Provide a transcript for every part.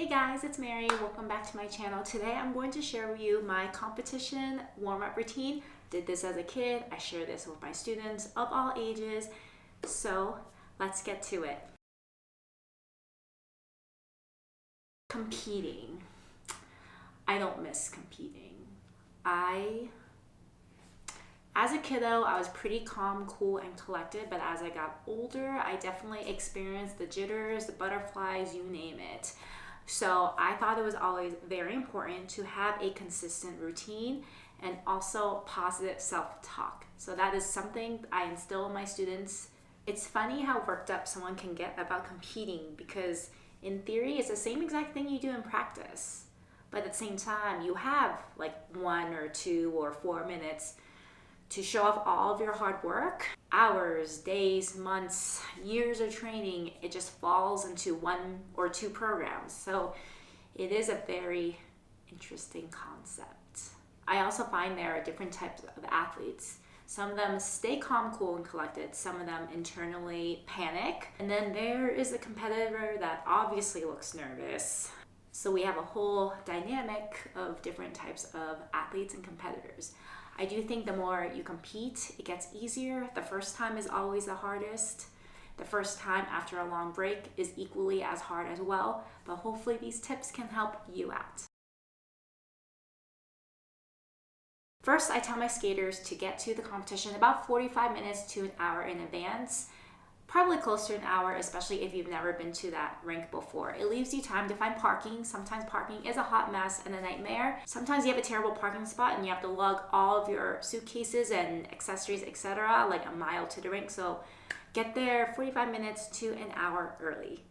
Hey guys, it's Mary. Welcome back to my channel. Today I'm going to share with you my competition warm-up routine. Did this as a kid. I share this with my students of all ages. So let's get to it. Competing. I don't miss competing. As a kiddo, I was pretty calm, cool, and collected, but as I got older, I definitely experienced the jitters, the butterflies, you name it. So I thought it was always very important to have a consistent routine and also positive self-talk. So that is something I instill in my students. It's funny how worked up someone can get about competing because in theory, it's the same exact thing you do in practice. But at the same time, you have like 1 or 2 or 4 minutes to show off all of your hard work. Hours, days, months, years of training, it just falls into 1 or 2 programs. So it is a very interesting concept. I also find there are different types of athletes. Some of them stay calm, cool, and collected. Some of them internally panic. And then there is a competitor that obviously looks nervous. So we have a whole dynamic of different types of athletes and competitors. I do think the more you compete, it gets easier. The first time is always the hardest. The first time after a long break is equally as hard as well, but hopefully these tips can help you out. First, I tell my skaters to get to the competition about 45 minutes to an hour in advance. Probably close to an hour, especially if you've never been to that rink before. It leaves you time to find parking. Sometimes parking is a hot mess and a nightmare. Sometimes you have a terrible parking spot and you have to lug all of your suitcases and accessories, etc., like a mile to the rink. So get there 45 minutes to an hour early.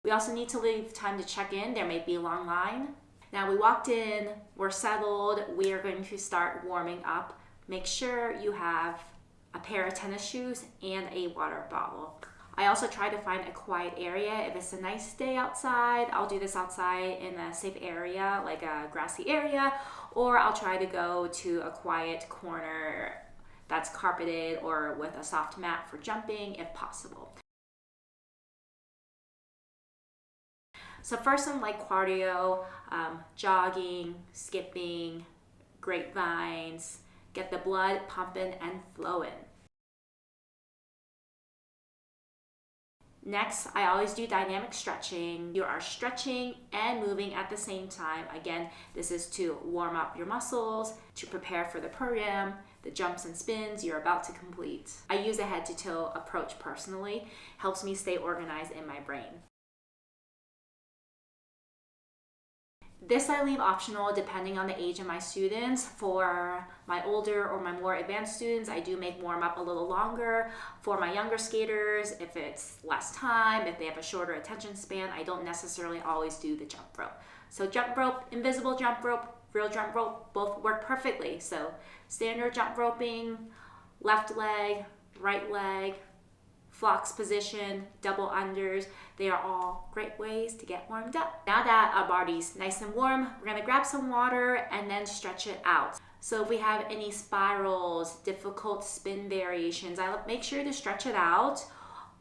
We also need to leave time to check in. There may be a long line. Now we walked in, we're settled, we are going to start warming up. Make sure you have a pair of tennis shoes, and a water bottle. I also try to find a quiet area. If it's a nice day outside, I'll do this outside in a safe area, like a grassy area, or I'll try to go to a quiet corner that's carpeted or with a soft mat for jumping if possible. So first some light cardio, jogging, skipping, grapevines, get the blood pumping and flowing. Next, I always do dynamic stretching. You are stretching and moving at the same time. Again, this is to warm up your muscles, to prepare for the program, the jumps and spins you're about to complete. I use a head to toe approach personally. Helps me stay organized in my brain. This I leave optional depending on the age of my students. For my older or my more advanced students, I do make warm up a little longer. For my younger skaters, if it's less time, if they have a shorter attention span, I don't necessarily always do the jump rope. So jump rope, invisible jump rope, real jump rope, both work perfectly. So standard jump roping, left leg, right leg, flocks position, double unders, they are all great ways to get warmed up. Now that our body's nice and warm, we're gonna grab some water and then stretch it out. So if we have any spirals, difficult spin variations, I make sure to stretch it out.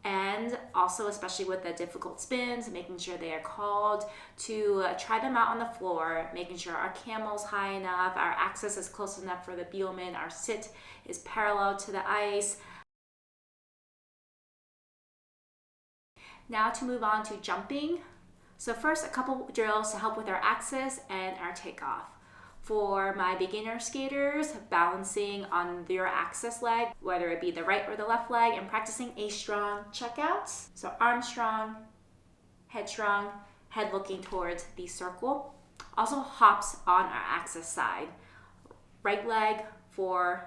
And also, especially with the difficult spins, making sure they are called, to try them out on the floor, making sure our camel's high enough, our axis is close enough for the Bielman, our sit is parallel to the ice. Now to move on to jumping. So first, a couple drills to help with our axis and our takeoff. For my beginner skaters, balancing on your axis leg, whether it be the right or the left leg, and practicing a strong checkout. So arm strong, head looking towards the circle. Also hops on our axis side. Right leg for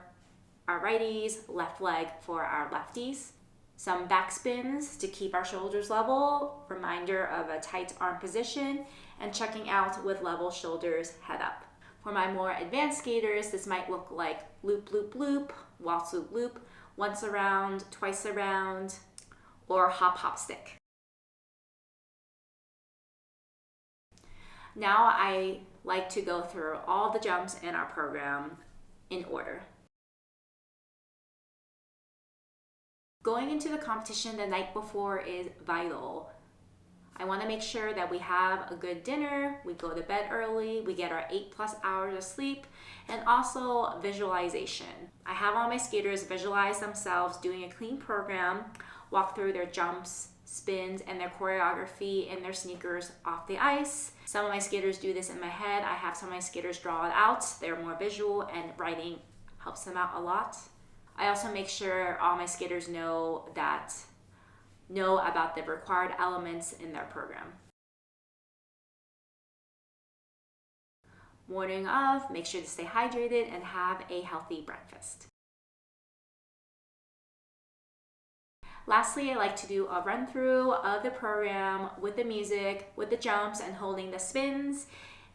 our righties, left leg for our lefties. Some back spins to keep our shoulders level, reminder of a tight arm position, and checking out with level shoulders, head up. For my more advanced skaters, this might look like loop, loop, loop, waltz, loop, loop, once around, twice around, or hop, hop, stick. Now I like to go through all the jumps in our program in order. Going into the competition the night before is vital. I want to make sure that we have a good dinner, we go to bed early, we get our 8+ hours of sleep, and also visualization. I have all my skaters visualize themselves doing a clean program, walk through their jumps, spins, and their choreography in their sneakers off the ice. Some of my skaters do this in my head. I have some of my skaters draw it out. They're more visual, and writing helps them out a lot. I also make sure all my skaters know about the required elements in their program. Morning of, make sure to stay hydrated and have a healthy breakfast. Lastly, I like to do a run through of the program with the music, with the jumps, and holding the spins.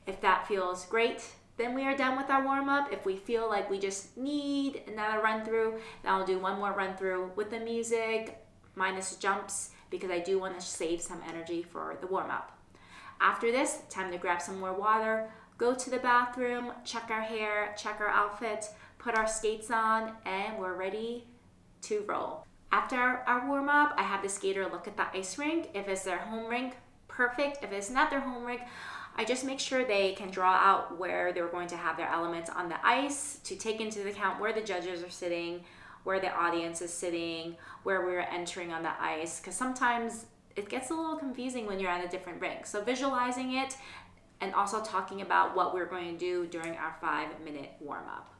If that feels great, then we are done with our warm up. If we feel like we just need another run through, then I'll do one more run through with the music, minus jumps, because I do want to save some energy for the warm up. After this, time to grab some more water, go to the bathroom, check our hair, check our outfit, put our skates on, and we're ready to roll. After our warm up, I have the skater look at the ice rink. If it's their home rink, perfect. If it's not their home rink, I just make sure they can draw out where they're going to have their elements on the ice to take into account where the judges are sitting, where the audience is sitting, where we're entering on the ice, because sometimes it gets a little confusing when you're at a different rink. So visualizing it and also talking about what we're going to do during our 5-minute warm-up.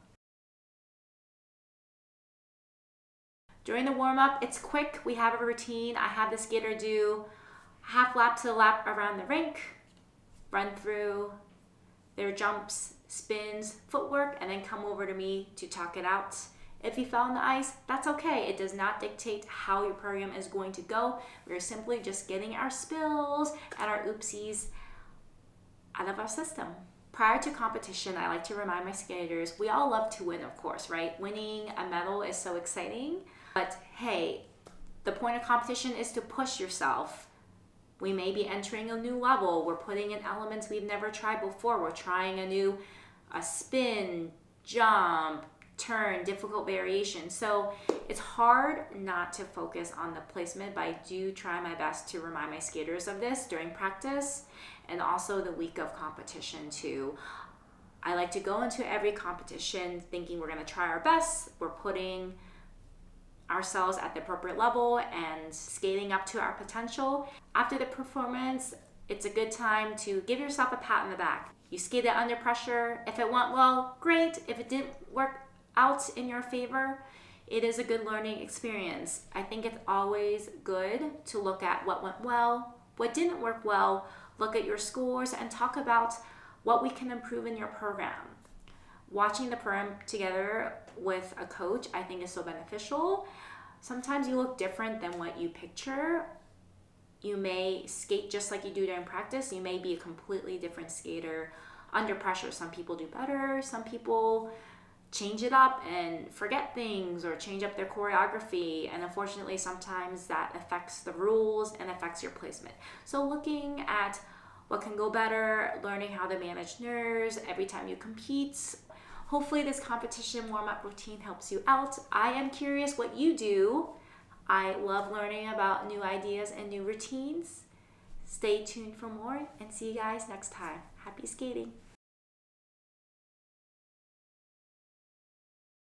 During the warm-up, it's quick. We have a routine. I have the skater do half lap to lap around the rink, run through their jumps, spins, footwork, and then come over to me to talk it out. If you fell on the ice, that's okay. It does not dictate how your program is going to go. We're simply just getting our spills and our oopsies out of our system. Prior to competition, I like to remind my skaters, we all love to win, of course, right? Winning a medal is so exciting. But hey, the point of competition is to push yourself. We may be entering a new level. We're putting in elements we've never tried before. We're trying a spin, jump, turn, difficult variation. So it's hard not to focus on the placement, but I do try my best to remind my skaters of this during practice and also the week of competition too. I like to go into every competition thinking we're going to try our best. We're putting ourselves at the appropriate level and skating up to our potential. After the performance, it's a good time to give yourself a pat on the back. You skated under pressure. If it went well, great. If it didn't work out in your favor, it is a good learning experience. I think it's always good to look at what went well, what didn't work well, look at your scores, and talk about what we can improve in your program. Watching the program together with a coach, I think, is so beneficial. Sometimes you look different than what you picture. You may skate just like you do during practice. You may be a completely different skater under pressure. Some people do better. Some people change it up and forget things or change up their choreography. And unfortunately, sometimes that affects the rules and affects your placement. So looking at what can go better, learning how to manage nerves every time you compete. Hopefully this competition warm-up routine helps you out. I am curious what you do. I love learning about new ideas and new routines. Stay tuned for more and see you guys next time. Happy skating.